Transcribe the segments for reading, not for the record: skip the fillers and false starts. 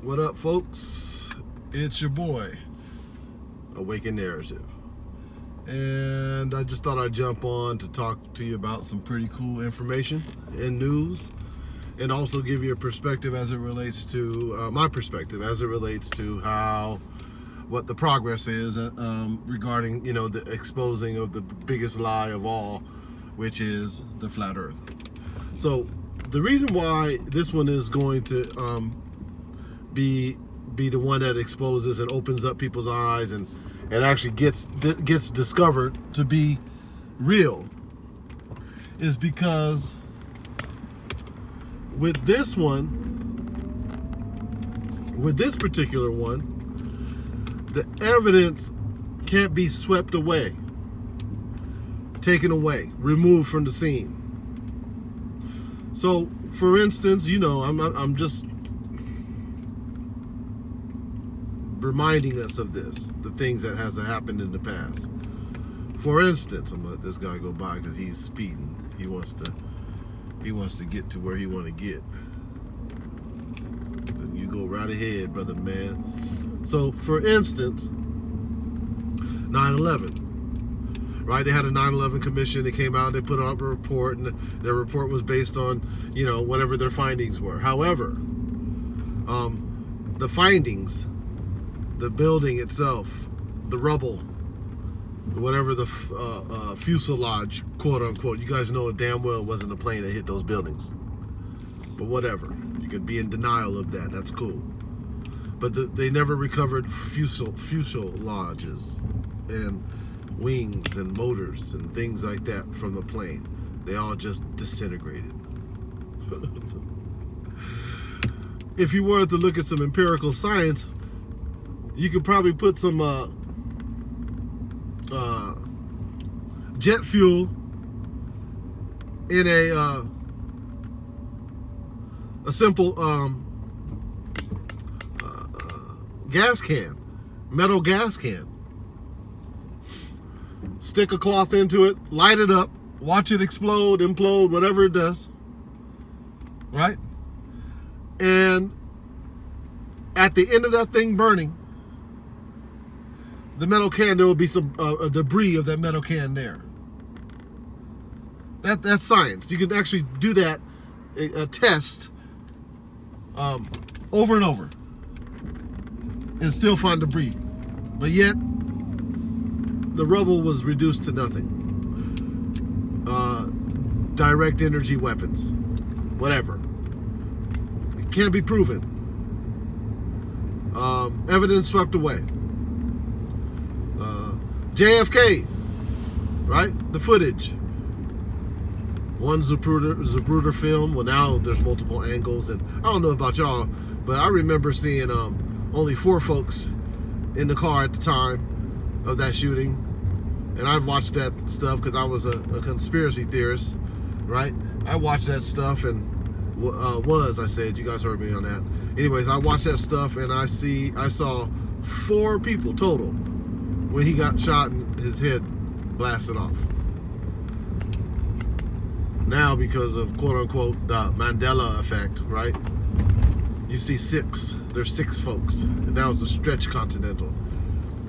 What up, folks? It's your boy, Awaken Narrative. And I just thought I'd jump on to talk to you about some pretty cool information and news, and also give you a perspective as it relates to, my perspective as it relates to what the progress is regarding, the exposing of the biggest lie of all, which is the flat earth. So the reason why this one is going to be the one that exposes and opens up people's eyes and actually gets discovered to be real is because with this particular one, the evidence can't be swept away, taken away, removed from the scene. So, for instance, I'm just reminding us of the things that has happened in the past. For instance, I'm gonna let this guy go by because he's speeding. He wants to get to where he want to get. And you go right ahead, brother man. So, for instance, 9/11, right? They had a 9/11 commission. They came out and they put up a report, and their report was based on, whatever their findings were. However, the findings, the building itself, the rubble, whatever the fuselage, quote unquote, you guys know damn well it wasn't a plane that hit those buildings. But whatever, you can be in denial of that. That's cool. But they never recovered fuselages and wings and motors and things like that from the plane. They all just disintegrated. If you were to look at some empirical science, you could probably put some jet fuel in a simple gas can, metal gas can. Stick a cloth into it, light it up, watch it explode, implode, whatever it does, right? And at the end of that thing burning, the metal can, there will be some debris of that metal can there. That's science. You can actually do that, a test, over and over, and still find debris. But yet, the rubble was reduced to nothing. Direct energy weapons, whatever. It can't be proven. Evidence swept away. JFK, right? The footage. One Zapruder film. Well, now there's multiple angles, and I don't know about y'all, but I remember seeing only 4 folks in the car at the time of that shooting. And I've watched that stuff because I was a conspiracy theorist, right? I watched that stuff and I said, you guys heard me on that. Anyways, I watched that stuff and I saw 4 people total when he got shot and his head blasted off. Now, because of quote unquote the Mandela effect, right? You see 6. There's 6 folks. And now it's a stretch continental.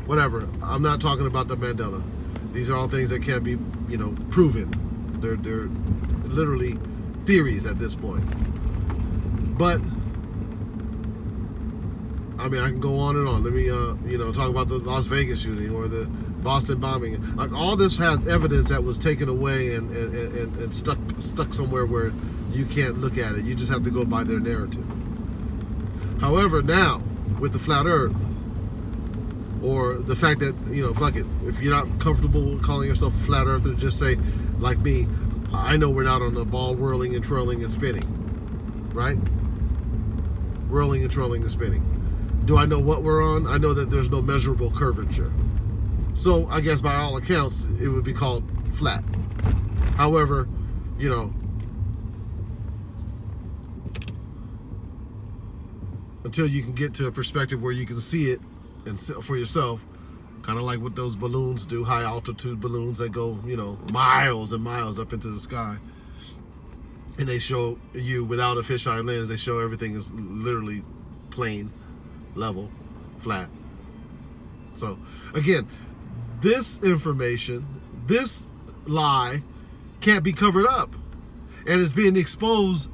Whatever. I'm not talking about the Mandela. These are all things that can't be, proven. They're literally theories at this point. But I mean, I can go on and on. Let me, talk about the Las Vegas shooting or the Boston bombing. Like, all this had evidence that was taken away and stuck somewhere where you can't look at it. You just have to go by their narrative. However, now with the flat Earth, or the fact that, fuck it, if you're not comfortable calling yourself a flat earther, just say, like me, I know we're not on the ball whirling and twirling and spinning, right? Whirling and twirling and spinning. Do I know what we're on? I know that there's no measurable curvature. So I guess by all accounts, it would be called flat. However, until you can get to a perspective where you can see it and for yourself, kind of like what those balloons do, high altitude balloons that go, miles and miles up into the sky. And they show you, without a fisheye lens, they show everything is literally plain, level, flat. So again, this information, this lie can't be covered up, and it's being exposed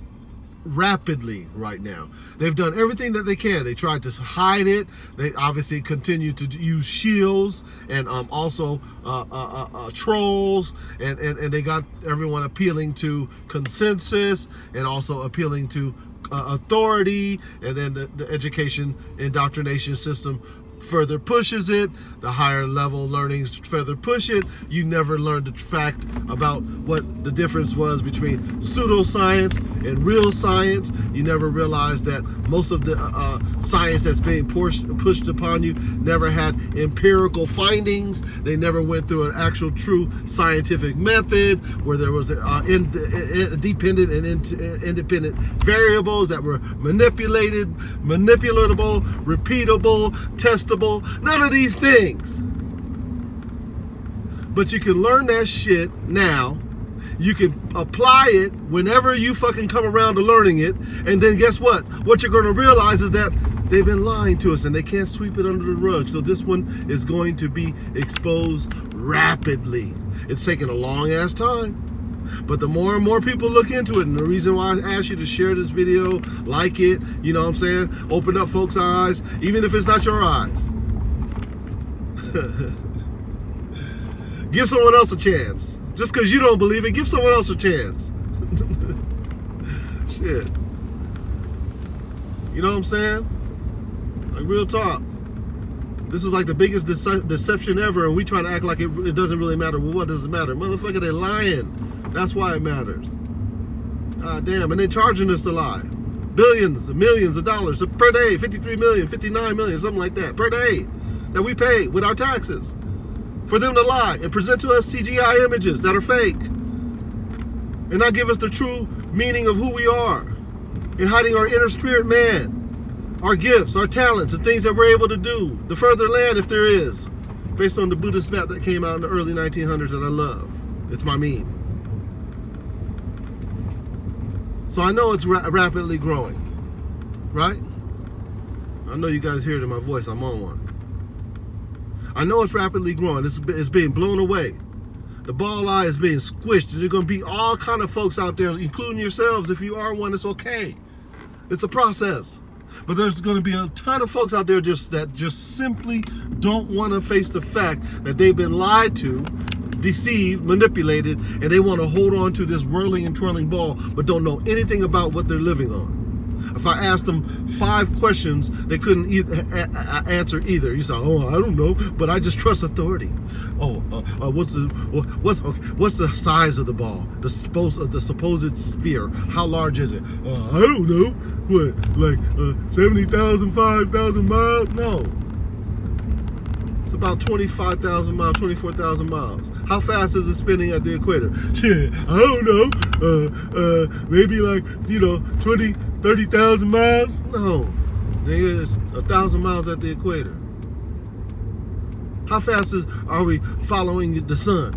rapidly right now. They've done everything that they can. They tried to hide it. They obviously continue to use shields and also trolls, and they got everyone appealing to consensus and also appealing to authority, and then the education indoctrination system further pushes it. The higher level learnings further push it. You never learned the fact about what the difference was between pseudoscience and real science. You never realized that most of the science that's being pushed upon you never had empirical findings. They never went through an actual true scientific method where there was dependent and independent variables that were manipulatable, repeatable, testable. None of these things. But you can learn that shit now. You can apply it whenever you fucking come around to learning it. And then guess what? What you're going to realize is that they've been lying to us and they can't sweep it under the rug. So this one is going to be exposed rapidly. It's taking a long ass time. But the more and more people look into it, and the reason why I ask you to share this video, like it, you know what I'm saying? Open up folks' eyes, even if it's not your eyes. Give someone else a chance. Just because you don't believe it, give someone else a chance. Shit. You know what I'm saying? Like, real talk. This is like the biggest deception ever, and we try to act like it doesn't really matter. Well, what does it matter? Motherfucker, they're lying. That's why it matters. Ah, damn. And they're charging us to lie. Billions and millions of dollars per day. 53 million, 59 million, something like that per day that we pay with our taxes for them to lie and present to us CGI images that are fake and not give us the true meaning of who we are and hiding our inner spirit man, our gifts, our talents, the things that we're able to do, the further land if there is, based on the Buddhist map that came out in the early 1900s that I love. It's my meme. So I know it's rapidly growing, right? I know you guys hear it in my voice. I'm on one. I know it's rapidly growing. It's being blown away. The ball eye is being squished. There's going to be all kind of folks out there, including yourselves. If you are one, it's okay. It's a process. But there's going to be a ton of folks out there that just simply don't want to face the fact that they've been lied to, deceived, manipulated, and they want to hold on to this whirling and twirling ball, but don't know anything about what they're living on. If I asked them 5 questions, they couldn't answer either. You say, "Oh, I don't know, but I just trust authority." What's the size of the ball? The supposed sphere? How large is it? I don't know. What, like 70,000, 5,000 miles? No. It's about 25,000 miles, 24,000 miles. How fast is it spinning at the equator? Shit, I don't know. Maybe like 20, 30,000 miles? No, there's 1,000 miles at the equator. How fast are we following the sun?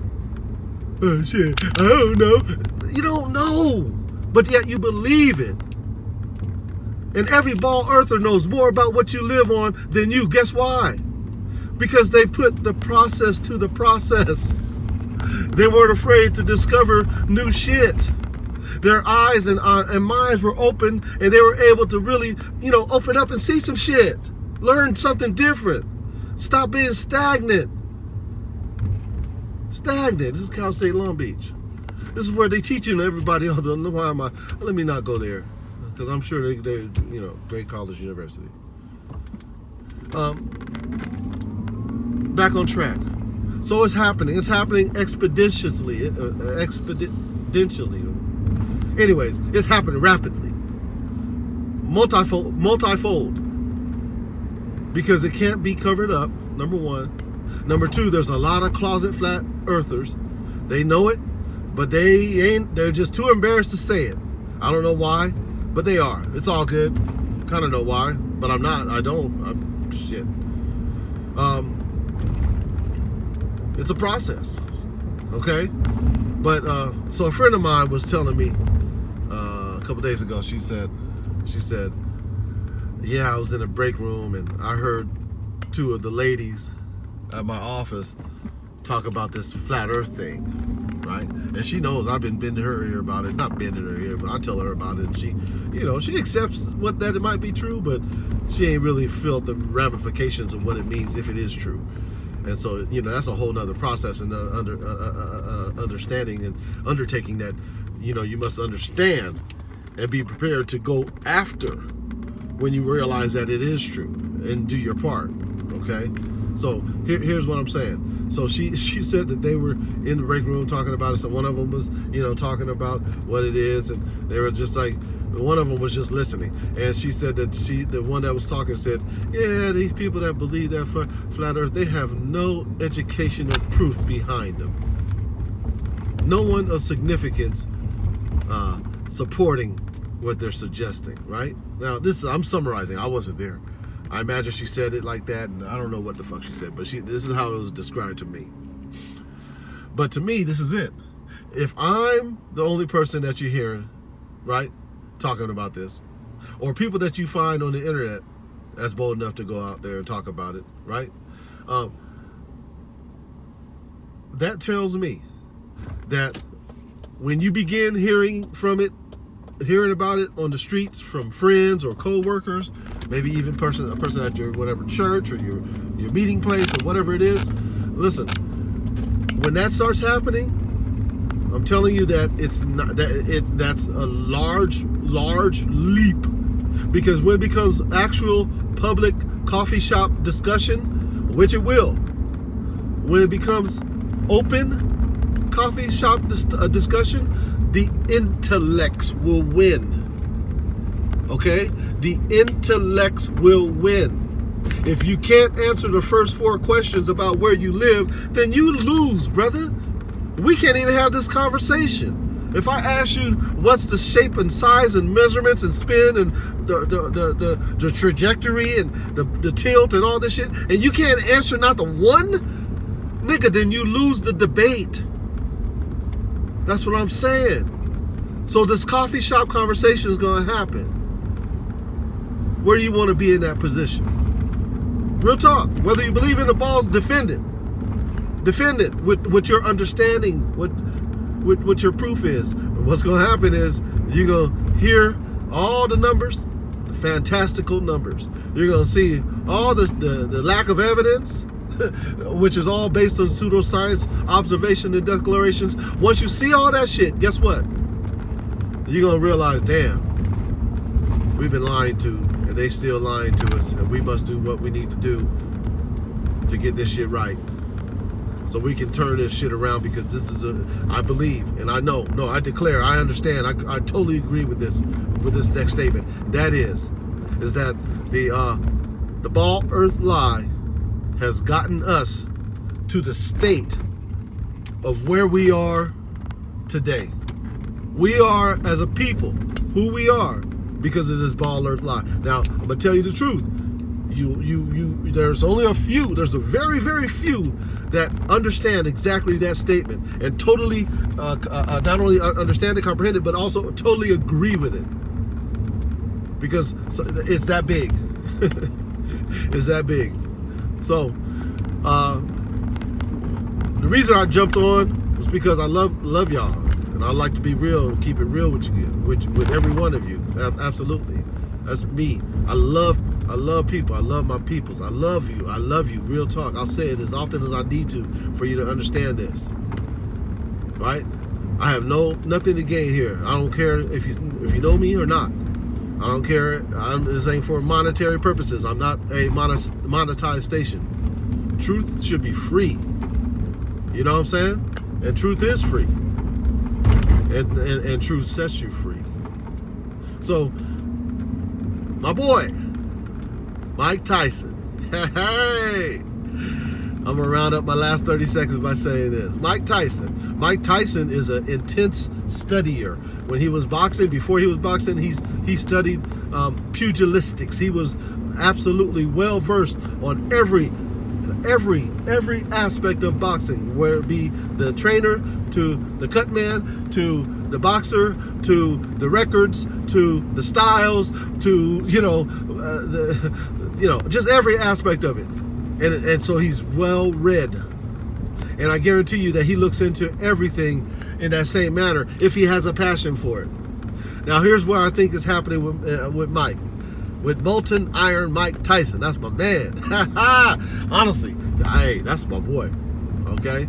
Shit, I don't know. You don't know, but yet you believe it. And every ball earther knows more about what you live on than you. Guess why? Because they put the process to the process. They weren't afraid to discover new shit. Their eyes and minds were open, and they were able to really, open up and see some shit. Learn something different. Stop being stagnant. Stagnant. This is Cal State Long Beach. This is where they teaching everybody. Let me not go there, because I'm sure they're great college, university. Back on track. So it's happening. It's happening expeditiously. Anyways, it's happening rapidly. Multifold. Because it can't be covered up, number one. Number two, there's a lot of closet flat earthers. They know it, but they're just too embarrassed to say it. I don't know why, but they are. It's all good. Kind of know why, but I'm not. I don't. Shit. It's a process, okay? But so a friend of mine was telling me a couple days ago. She said, yeah, I was in a break room and I heard two of the ladies at my office talk about this flat earth thing, right? And she knows I've been bending her ear about it. Not bending her ear, but I tell her about it. And she, she accepts that it might be true, but she ain't really felt the ramifications of what it means if it is true. And so, that's a whole nother process and understanding and undertaking that, you must understand and be prepared to go after when you realize that it is true and do your part, okay? So here's what I'm saying. So she said that they were in the break room talking about it. So one of them was, talking about what it is, and they were just like, one of them was just listening. And she said that the one that was talking said, yeah, these people that believe that flat earth, they have no educational proof behind them. No one of significance supporting what they're suggesting, right? Now, I'm summarizing. I wasn't there. I imagine she said it like that, and I don't know what the fuck she said, but this is how it was described to me. But to me, this is it. If I'm the only person that you're hearing, right, talking about this, or people that you find on the internet that's bold enough to go out there and talk about it, right, that tells me that when you begin hearing about it on the streets from friends or co-workers, maybe even a person at your whatever church or your meeting place or whatever it is, listen, when that starts happening, I'm telling you that that's a large leap, because when it becomes actual public coffee shop discussion, which it will, when it becomes open coffee shop discussion, the intellects will win. Okay? The intellects will win. If you can't answer the first 4 questions about where you live, then you lose, brother. We can't even have this conversation. If I ask you what's the shape and size and measurements and spin and the trajectory and the tilt and all this shit, and you can't answer not the one, nigga, then you lose the debate. That's what I'm saying. So this coffee shop conversation is going to happen. Where do you want to be in that position? Real talk. Whether you believe in the balls, defend it. Defend it with your understanding, what your proof is. What's going to happen is you're going to hear all the numbers, the fantastical numbers. You're going to see all the lack of evidence, which is all based on pseudoscience, observation, and declarations. Once you see all that shit, guess what? You're going to realize, damn, we've been lying to, and they still lying to us, and we must do what we need to do to get this shit right. So we can turn this shit around, because this is I believe, and I know, no, I declare, I understand, I totally agree with this next statement. That is that the ball earth lie has gotten us to the state of where we are today. We are, as a people, who we are because of this ball earth lie. Now, I'm gonna tell you the truth. There's only a few. There's a very, very few that understand exactly that statement and totally, not only understand it, comprehend it, but also totally agree with it. Because it's that big. It's that big. So, the reason I jumped on was because I love y'all, and I like to be real and keep it real with you, with every one of you. Absolutely, that's me. I love people. I love my peoples. I love you. Real talk. I'll say it as often as I need to for you to understand this. Right? I have nothing to gain here. I don't care if you know me or not. I don't care. This ain't for monetary purposes. I'm not a monetized station. Truth should be free. You know what I'm saying? And truth is free. And truth sets you free. So, my boy, Mike Tyson. Hey! I'm going to round up my last 30 seconds by saying this. Mike Tyson. Mike Tyson is an intense studier. When he was boxing, before he was boxing, he studied pugilistics. He was absolutely well-versed on every every aspect of boxing, where it be the trainer to the cut man to the boxer to the records to the styles to just every aspect of it, and so he's well read, and I guarantee you that he looks into everything in that same manner if he has a passion for it. Now here's where I think is happening with Mike. With Molten Iron Mike Tyson. That's my man. Honestly, hey, that's my boy. Okay?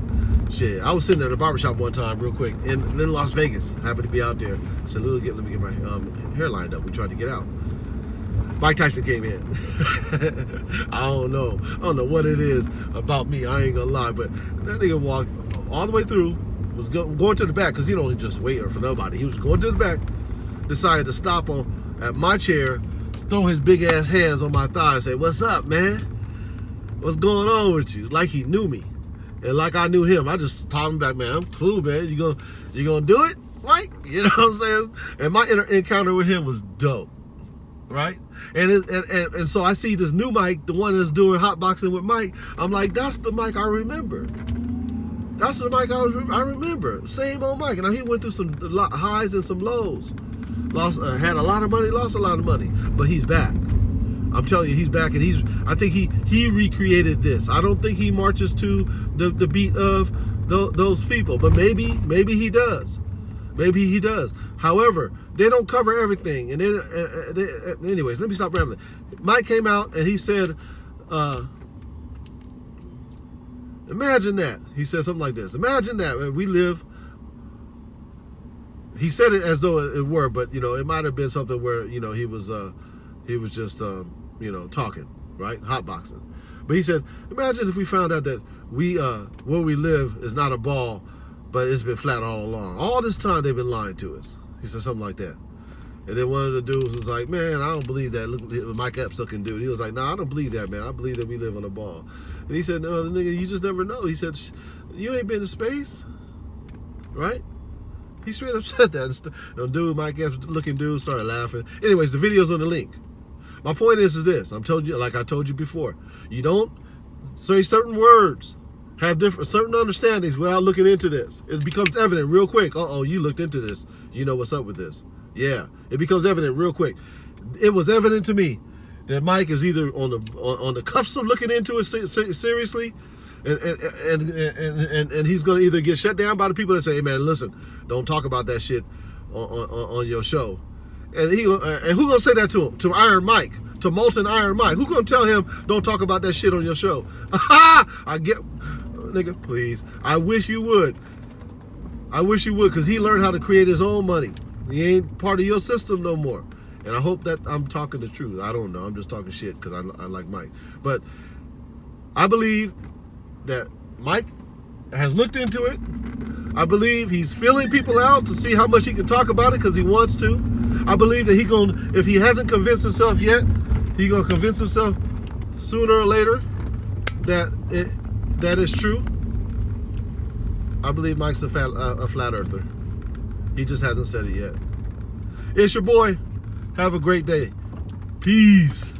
Shit, I was sitting at a barbershop one time real quick in Las Vegas. Happened to be out there. I said, let me get my hair lined up. We tried to get out. Mike Tyson came in. I don't know what it is about me. I ain't gonna lie, but that nigga walked all the way through, was going to the back, because he don't just wait for nobody. He was going to the back, decided to stop at my chair, throw his big ass hands on my thigh and say, "What's up, man? What's going on with you?" Like he knew me, and like I knew him. I just told him back, "Man, I'm cool, man. You gonna do it, Mike?" You know what I'm saying? And my encounter with him was dope, right? And so I see this new Mike, the one that's doing hotboxing with Mike. I'm like, that's the Mike I remember. That's the Mike I remember. Same old Mike. And he went through some highs and some lows. Had a lot of money, lost a lot of money, but he's back. I'm telling you, he's back, and I think he recreated this. I don't think he marches to the beat of those people, but maybe he does. Maybe he does. However, they don't cover everything. And then, anyways, let me stop rambling. Mike came out and he said, imagine that. He said something like this. Imagine that we live. He said it as though it were, but it might have been something where he was just talking, right, hotboxing. But he said, imagine if we found out that where we live is not a ball, but it's been flat all along. All this time they've been lying to us. He said something like that. And then one of the dudes was like, "Man, I don't believe that." Look, Mike Epps looking dude. He was like, "Nah, I don't believe that, man. I believe that we live on a ball." And he said, "No, the nigga, you just never know." He said, "You ain't been to space, right?" He straight up said that. And dude, Mike Epps looking dude started laughing. Anyways, the video's on the link. My point is this. I told you before. You don't say certain words, have certain understandings without looking into this. It becomes evident real quick. Uh-oh, you looked into this. You know what's up with this. Yeah, it becomes evident real quick. It was evident to me that Mike is either on the cuffs of looking into it seriously, and he's going to either get shut down by the people that say, "Hey man, listen, don't talk about that shit on your show," and who gonna say that to him? To Iron Mike, to Molten Iron Mike? Who gonna tell him don't talk about that shit on your show? I get, nigga, please. I wish you would. Because he learned how to create his own money. He ain't part of your system no more. And I hope that I'm talking the truth. I don't know. I'm just talking shit because I like Mike. But I believe that Mike has looked into it. I believe he's feeling people out to see how much he can talk about it because he wants to. I believe that if he hasn't convinced himself yet, he's going to convince himself sooner or later that is true. I believe Mike's a flat earther. He just hasn't said it yet. It's your boy. Have a great day. Peace.